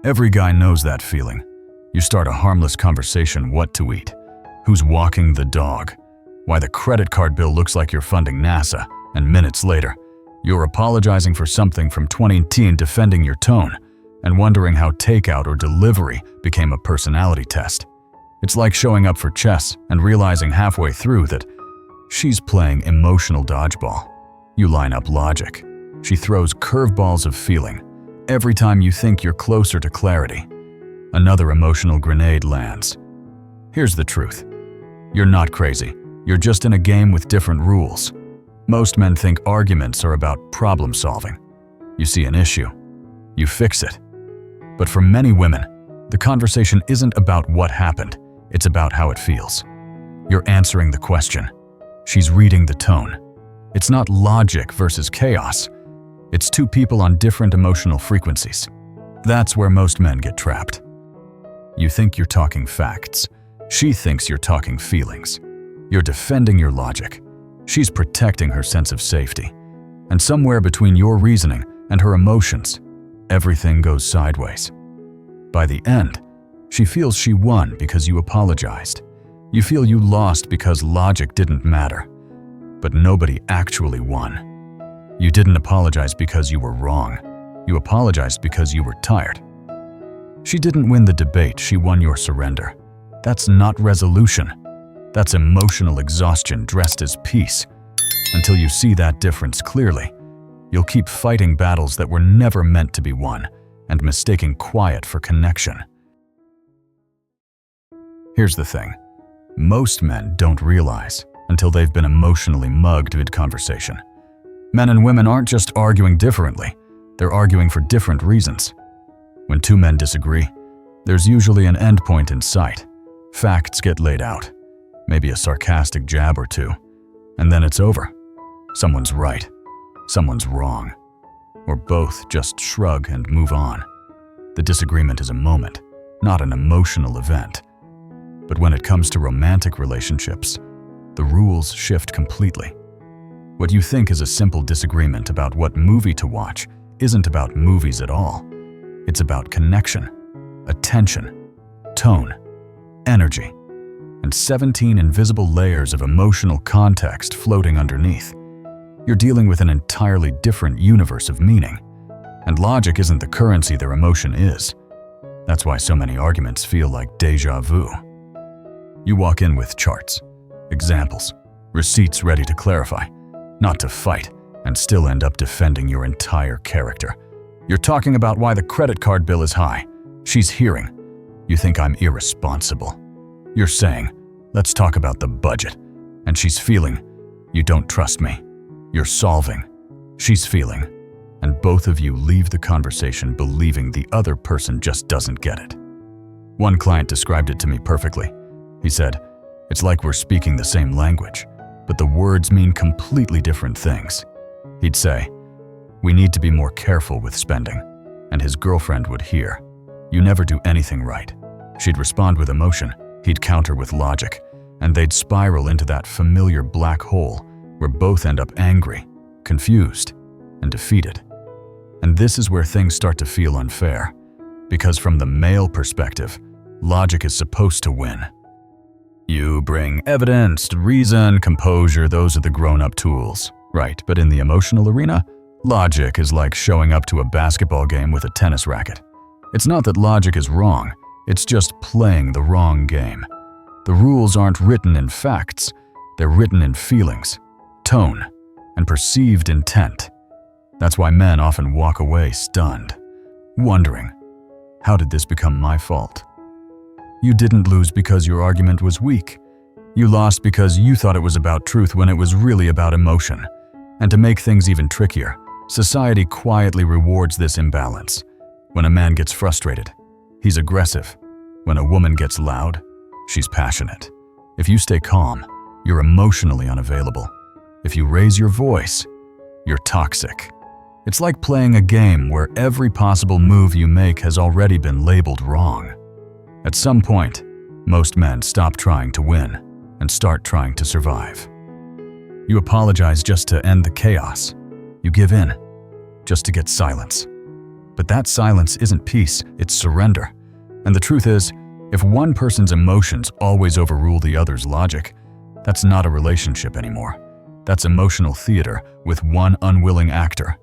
Every guy knows that feeling. You start a harmless conversation what to eat, who's walking the dog, why the credit card bill looks like you're funding NASA, and minutes later, you're apologizing for something from 2010, defending your tone, and wondering how takeout or delivery became a personality test. It's like showing up for chess and realizing halfway through that she's playing emotional dodgeball. You line up logic. She throws curveballs of feeling. Every time you think you're closer to clarity, another emotional grenade lands. Here's the truth. You're not crazy. You're just in a game with different rules. Most men think arguments are about problem solving. You see an issue, you fix it. But for many women, the conversation isn't about what happened, it's about how it feels. You're answering the question. She's reading the tone. It's not logic versus chaos. It's two people on different emotional frequencies. That's where most men get trapped. You think you're talking facts. She thinks you're talking feelings. You're defending your logic. She's protecting her sense of safety. And somewhere between your reasoning and her emotions, everything goes sideways. By the end, she feels she won because you apologized. You feel you lost because logic didn't matter. But nobody actually won. You didn't apologize because you were wrong. You apologized because you were tired. She didn't win the debate, she won your surrender. That's not resolution. That's emotional exhaustion dressed as peace. Until you see that difference clearly, you'll keep fighting battles that were never meant to be won and mistaking quiet for connection. Here's the thing. Most men don't realize until they've been emotionally mugged mid-conversation. Men and women aren't just arguing differently, they're arguing for different reasons. When two men disagree, there's usually an endpoint in sight. Facts get laid out, maybe a sarcastic jab or two, and then it's over. Someone's right, someone's wrong, or both just shrug and move on. The disagreement is a moment, not an emotional event. But when it comes to romantic relationships, the rules shift completely. What you think is a simple disagreement about what movie to watch isn't about movies at all. It's about connection, attention, tone, energy, and 17 invisible layers of emotional context floating underneath. You're dealing with an entirely different universe of meaning, and logic isn't the currency their emotion is. That's why so many arguments feel like déjà vu. You walk in with charts, examples, receipts ready to clarify, not to fight, and still end up defending your entire character. You're talking about why the credit card bill is high. She's hearing. You think I'm irresponsible. You're saying, let's talk about the budget. And she's feeling, you don't trust me. You're solving. She's feeling. And both of you leave the conversation believing the other person just doesn't get it. One client described it to me perfectly. He said, it's like we're speaking the same language, but the words mean completely different things. He'd say, we need to be more careful with spending. And his girlfriend would hear, you never do anything right. She'd respond with emotion, he'd counter with logic, and they'd spiral into that familiar black hole where both end up angry, confused, and defeated. And this is where things start to feel unfair, because from the male perspective, logic is supposed to win. You bring evidence, reason, composure, those are the grown-up tools, right? But in the emotional arena, logic is like showing up to a basketball game with a tennis racket. It's not that logic is wrong, it's just playing the wrong game. The rules aren't written in facts, they're written in feelings, tone, and perceived intent. That's why men often walk away stunned, wondering, how did this become my fault? You didn't lose because your argument was weak. You lost because you thought it was about truth when it was really about emotion. And to make things even trickier, society quietly rewards this imbalance. When a man gets frustrated, he's aggressive. When a woman gets loud, she's passionate. If you stay calm, you're emotionally unavailable. If you raise your voice, you're toxic. It's like playing a game where every possible move you make has already been labeled wrong. At some point, most men stop trying to win and start trying to survive. You apologize just to end the chaos. You give in, just to get silence. But that silence isn't peace, it's surrender. And the truth is, if one person's emotions always overrule the other's logic, that's not a relationship anymore. That's emotional theater with one unwilling actor.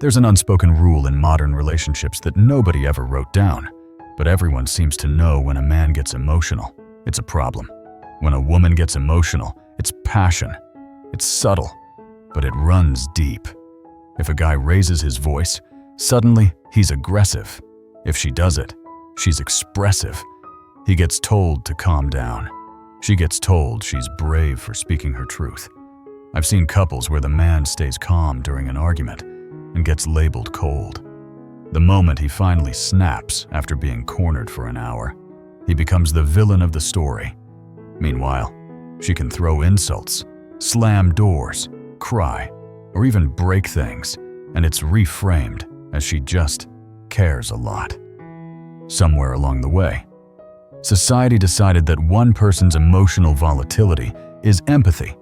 There's an unspoken rule in modern relationships that nobody ever wrote down, but everyone seems to know when a man gets emotional, it's a problem. When a woman gets emotional, it's passion. It's subtle, but it runs deep. If a guy raises his voice, suddenly he's aggressive. If she does it, she's expressive. He gets told to calm down. She gets told she's brave for speaking her truth. I've seen couples where the man stays calm during an argument and gets labeled cold. The moment he finally snaps after being cornered for an hour, he becomes the villain of the story. Meanwhile, she can throw insults, slam doors, cry, or even break things, and it's reframed as she just cares a lot. Somewhere along the way, society decided that one person's emotional volatility is empathy,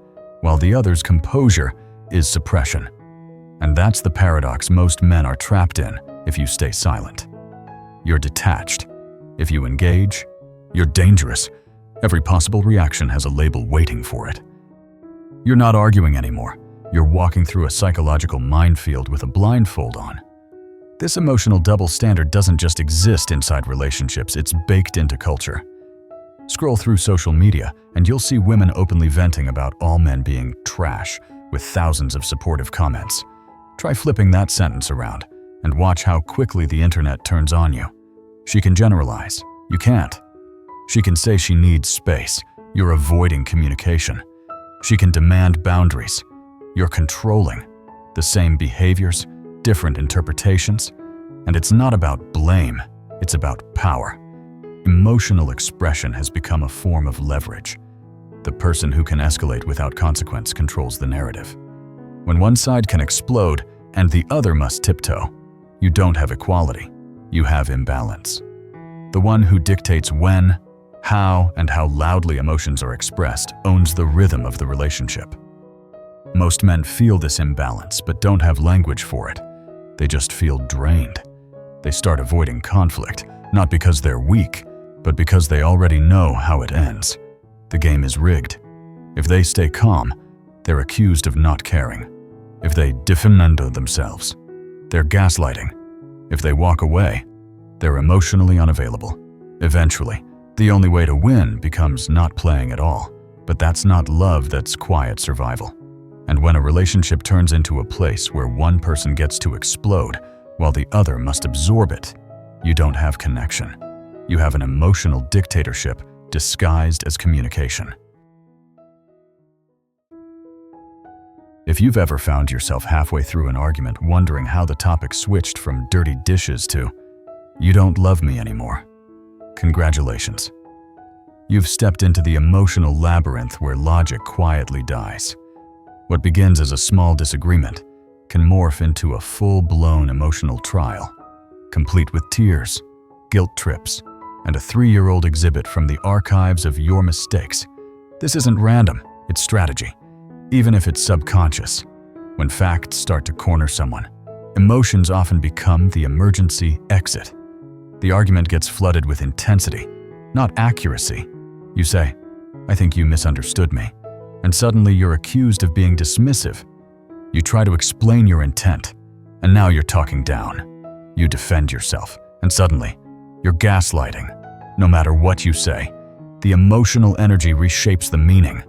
while the other's composure is suppression. And that's the paradox most men are trapped in if you stay silent. You're detached. If you engage, you're dangerous. Every possible reaction has a label waiting for it. You're not arguing anymore. You're walking through a psychological minefield with a blindfold on. This emotional double standard doesn't just exist inside relationships, it's baked into culture. Scroll through social media and you'll see women openly venting about all men being trash with thousands of supportive comments. Try flipping that sentence around and watch how quickly the internet turns on you. She can generalize. You can't. She can say she needs space. You're avoiding communication. She can demand boundaries. You're controlling. The same behaviors, different interpretations. And it's not about blame, it's about power. Emotional expression has become a form of leverage. The person who can escalate without consequence controls the narrative. When one side can explode and the other must tiptoe, you don't have equality, you have imbalance. The one who dictates when, how, and how loudly emotions are expressed owns the rhythm of the relationship. Most men feel this imbalance but don't have language for it. They just feel drained. They start avoiding conflict, not because they're weak, but because they already know how it ends. The game is rigged. If they stay calm, they're accused of not caring. If they defend themselves, they're gaslighting. If they walk away, they're emotionally unavailable. Eventually, the only way to win becomes not playing at all. But that's not love, that's quiet survival. And when a relationship turns into a place where one person gets to explode while the other must absorb it, you don't have connection. You have an emotional dictatorship disguised as communication. If you've ever found yourself halfway through an argument wondering how the topic switched from dirty dishes to "you don't love me anymore," congratulations. You've stepped into the emotional labyrinth where logic quietly dies. What begins as a small disagreement can morph into a full-blown emotional trial, complete with tears, guilt trips, and a 3-year-old exhibit from the archives of your mistakes. This isn't random, it's strategy. Even if it's subconscious, when facts start to corner someone, emotions often become the emergency exit. The argument gets flooded with intensity, not accuracy. You say, "I think you misunderstood me," and suddenly you're accused of being dismissive. You try to explain your intent, and now you're talking down. You defend yourself, and suddenly, you're gaslighting. No matter what you say, the emotional energy reshapes the meaning.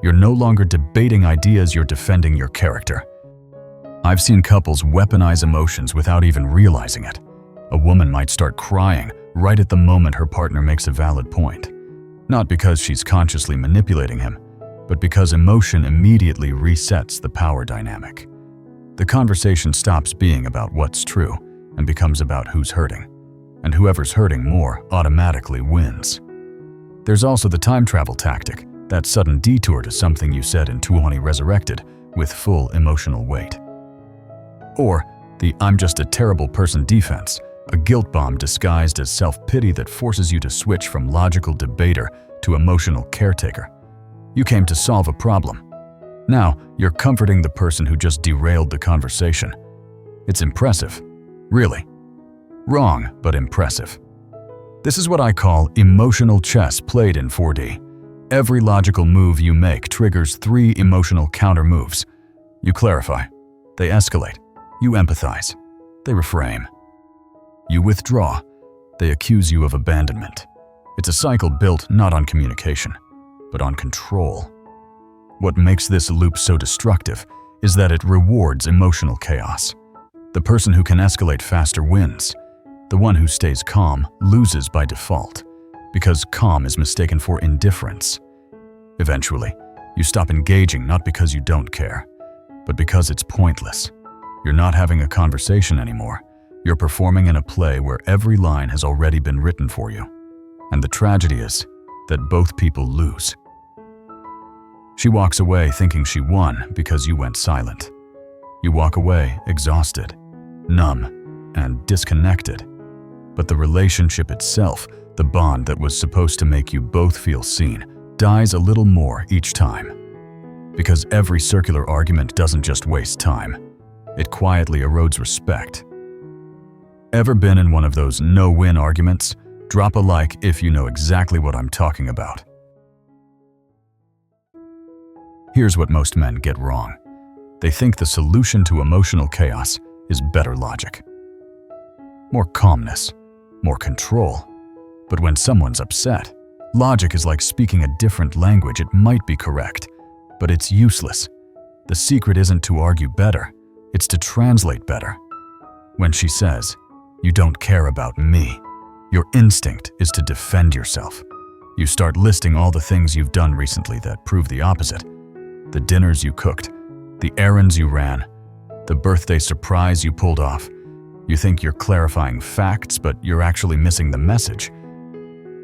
You're no longer debating ideas, you're defending your character. I've seen couples weaponize emotions without even realizing it. A woman might start crying right at the moment her partner makes a valid point. Not because she's consciously manipulating him, but because emotion immediately resets the power dynamic. The conversation stops being about what's true and becomes about who's hurting. And whoever's hurting more automatically wins. There's also the time travel tactic, that sudden detour to something you said in 20 resurrected with full emotional weight. Or the "I'm just a terrible person" defense, a guilt bomb disguised as self-pity that forces you to switch from logical debater to emotional caretaker. You came to solve a problem. Now, you're comforting the person who just derailed the conversation. It's impressive. Really. Wrong, but impressive. This is what I call emotional chess played in 4D. Every logical move you make triggers 3 emotional counter moves. You clarify. They escalate. You empathize. They reframe. You withdraw. They accuse you of abandonment. It's a cycle built not on communication, but on control. What makes this loop so destructive is that it rewards emotional chaos. The person who can escalate faster wins. The one who stays calm loses by default, because calm is mistaken for indifference. Eventually, you stop engaging not because you don't care, but because it's pointless. You're not having a conversation anymore. You're performing in a play where every line has already been written for you. And the tragedy is that both people lose. She walks away thinking she won because you went silent. You walk away exhausted, numb, and disconnected. But the relationship itself, the bond that was supposed to make you both feel seen, dies a little more each time. Because every circular argument doesn't just waste time. It quietly erodes respect. Ever been in one of those no-win arguments? Drop a like if you know exactly what I'm talking about. Here's what most men get wrong. They think the solution to emotional chaos is better logic. More calmness, more control. But when someone's upset, logic is like speaking a different language. It might be correct, but it's useless. The secret isn't to argue better, it's to translate better. When she says, "You don't care about me," your instinct is to defend yourself. You start listing all the things you've done recently that prove the opposite. The dinners you cooked, the errands you ran, the birthday surprise you pulled off. You think you're clarifying facts, but you're actually missing the message.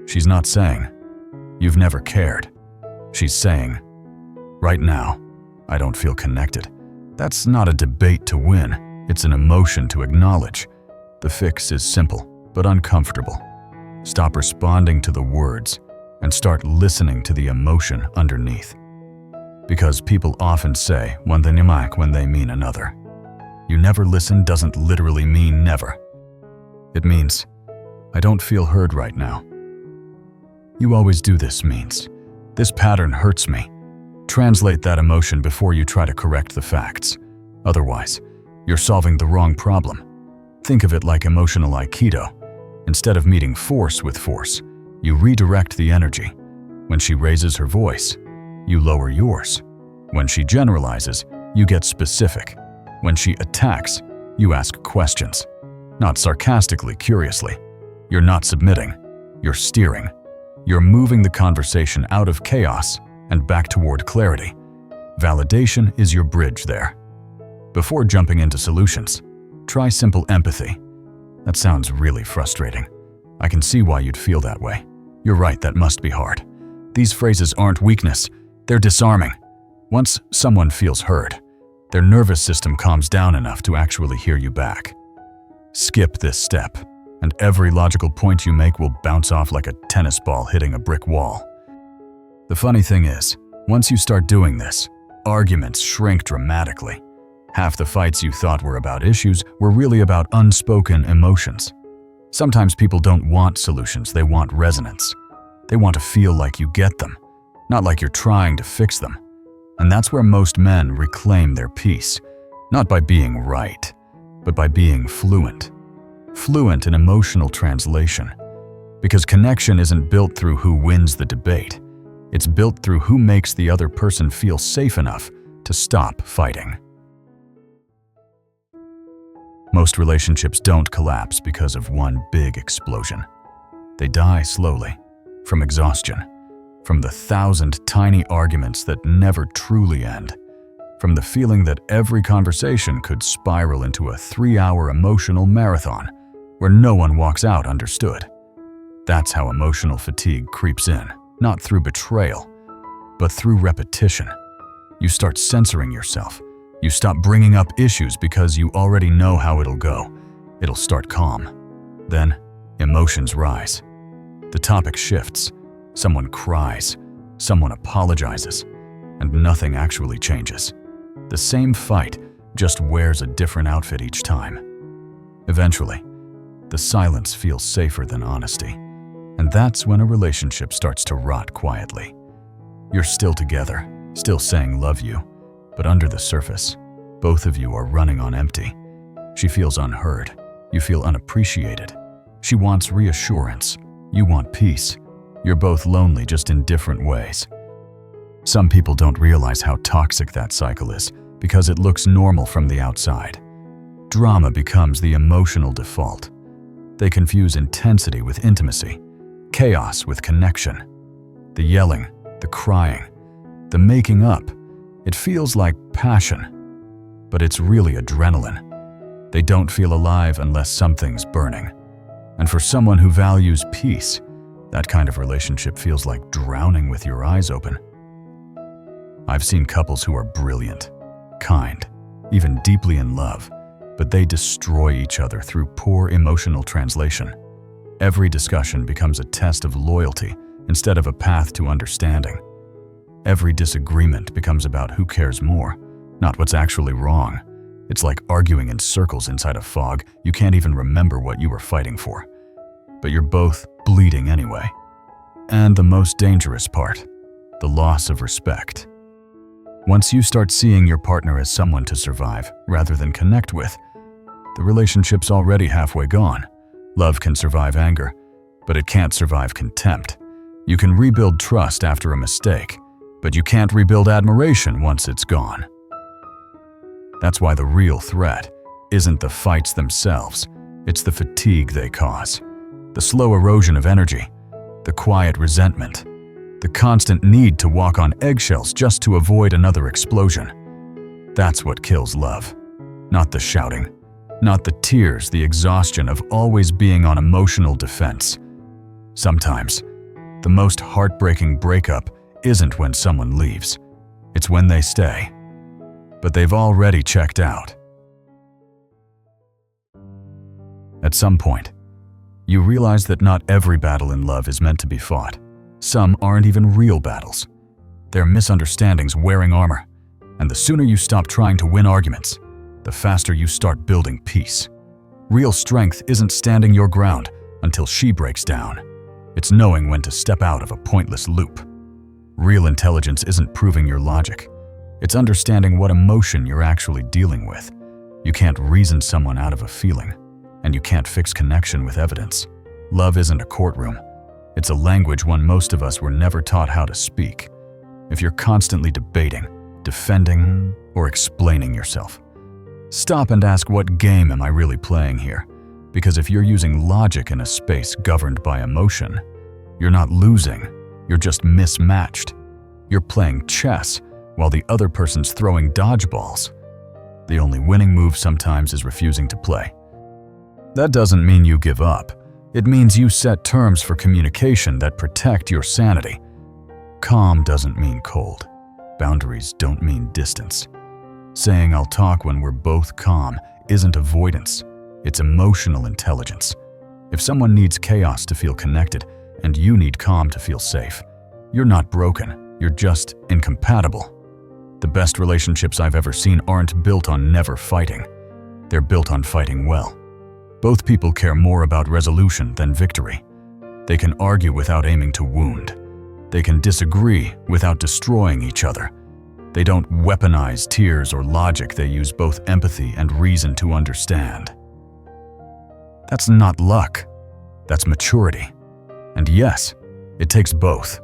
She's not saying, "You've never cared." She's saying, "Right now, I don't feel connected." That's not a debate to win, it's an emotion to acknowledge. The fix is simple, but uncomfortable. Stop responding to the words and start listening to the emotion underneath. Because people often say one thing when they mean another. You never listen doesn't literally mean never. It means, "I don't feel heard right now." "You always do this" means, "This pattern hurts me." Translate that emotion before you try to correct the facts. Otherwise, you're solving the wrong problem. Think of it like emotional Aikido. Instead of meeting force with force, you redirect the energy. When she raises her voice, you lower yours. When she generalizes, you get specific. When she attacks, you ask questions. Not sarcastically, curiously. You're not submitting. You're steering. You're moving the conversation out of chaos and back toward clarity. Validation is your bridge there. Before jumping into solutions, try simple empathy. That sounds really frustrating. I can see why you'd feel that way. You're right, that must be hard. These phrases aren't weakness, they're disarming. Once someone feels heard, their nervous system calms down enough to actually hear you back. Skip this step, and every logical point you make will bounce off like a tennis ball hitting a brick wall. The funny thing is, once you start doing this, arguments shrink dramatically. Half the fights you thought were about issues were really about unspoken emotions. Sometimes people don't want solutions, they want resonance. They want to feel like you get them, not like you're trying to fix them. And that's where most men reclaim their peace, not by being right, but by being fluent. Fluent in emotional translation. Because connection isn't built through who wins the debate. It's built through who makes the other person feel safe enough to stop fighting. Most relationships don't collapse because of one big explosion. They die slowly, from exhaustion, from the 1,000 tiny arguments that never truly end, from the feeling that every conversation could spiral into a 3-hour emotional marathon where no one walks out understood. That's how emotional fatigue creeps in, not through betrayal, but through repetition. You start censoring yourself. You stop bringing up issues because you already know how it'll go. It'll start calm. Then, emotions rise. The topic shifts. Someone cries. Someone apologizes. And nothing actually changes. The same fight, just wears a different outfit each time. Eventually, the silence feels safer than honesty, and that's when a relationship starts to rot quietly. You're still together, still saying love you, but under the surface, both of you are running on empty. She feels unheard. You feel unappreciated. She wants reassurance. You want peace. You're both lonely, just in different ways. Some people don't realize how toxic that cycle is because it looks normal from the outside. Drama becomes the emotional default. They confuse intensity with intimacy, chaos with connection. The yelling, the crying, the making up, it feels like passion, but it's really adrenaline. They don't feel alive unless something's burning. And for someone who values peace, that kind of relationship feels like drowning with your eyes open. I've seen couples who are brilliant, kind, even deeply in love, but they destroy each other through poor emotional translation. Every discussion becomes a test of loyalty instead of a path to understanding. Every disagreement becomes about who cares more, not what's actually wrong. It's like arguing in circles inside a fog. You can't even remember what you were fighting for. But you're both bleeding anyway. And the most dangerous part, the loss of respect. Once you start seeing your partner as someone to survive rather than connect with, the relationship's already halfway gone. Love can survive anger, but it can't survive contempt. You can rebuild trust after a mistake, but you can't rebuild admiration once it's gone. That's why the real threat isn't the fights themselves, it's the fatigue they cause, the slow erosion of energy, the quiet resentment, the constant need to walk on eggshells just to avoid another explosion. That's what kills love, not the shouting, not the tears, the exhaustion of always being on emotional defense. Sometimes, the most heartbreaking breakup isn't when someone leaves, it's when they stay. But they've already checked out. At some point, you realize that not every battle in love is meant to be fought. Some aren't even real battles. They're misunderstandings wearing armor, and the sooner you stop trying to win arguments, the faster you start building peace. Real strength isn't standing your ground until she breaks down. It's knowing when to step out of a pointless loop. Real intelligence isn't proving your logic. It's understanding what emotion you're actually dealing with. You can't reason someone out of a feeling, and you can't fix connection with evidence. Love isn't a courtroom. It's a language most of us were never taught how to speak. If you're constantly debating, defending, or explaining yourself, stop and ask, what game am I really playing here? Because if you're using logic in a space governed by emotion, you're not losing, you're just mismatched. You're playing chess while the other person's throwing dodgeballs. The only winning move sometimes is refusing to play. That doesn't mean you give up. It means you set terms for communication that protect your sanity. Calm doesn't mean cold. Boundaries don't mean distance. Saying I'll talk when we're both calm isn't avoidance. It's emotional intelligence. If someone needs chaos to feel connected and you need calm to feel safe, you're not broken, you're just incompatible. The best relationships I've ever seen aren't built on never fighting. They're built on fighting well. Both people care more about resolution than victory. They can argue without aiming to wound. They can disagree without destroying each other. They don't weaponize tears or logic. They use both empathy and reason to understand. That's not luck. That's maturity. And yes, it takes both.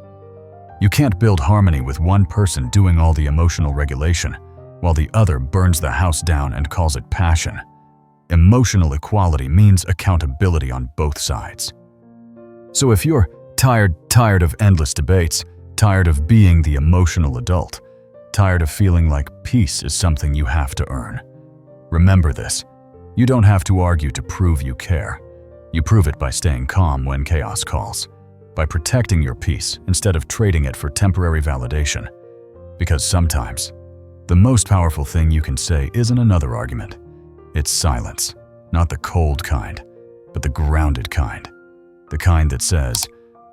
You can't build harmony with one person doing all the emotional regulation, while the other burns the house down and calls it passion. Emotional equality means accountability on both sides. So if you're tired of endless debates, tired of being the emotional adult, tired of feeling like peace is something you have to earn, remember this. You don't have to argue to prove you care. You prove it by staying calm when chaos calls, by protecting your peace instead of trading it for temporary validation. Because sometimes, the most powerful thing you can say isn't another argument. It's silence, not the cold kind, but the grounded kind. The kind that says,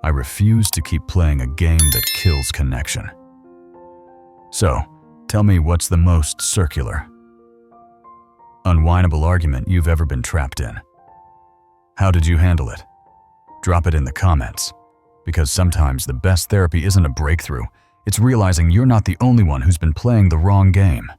I refuse to keep playing a game that kills connection. So, tell me, what's the most circular? unwinnable argument you've ever been trapped in. How did you handle it? Drop it in the comments, because sometimes the best therapy isn't a breakthrough, it's realizing you're not the only one who's been playing the wrong game.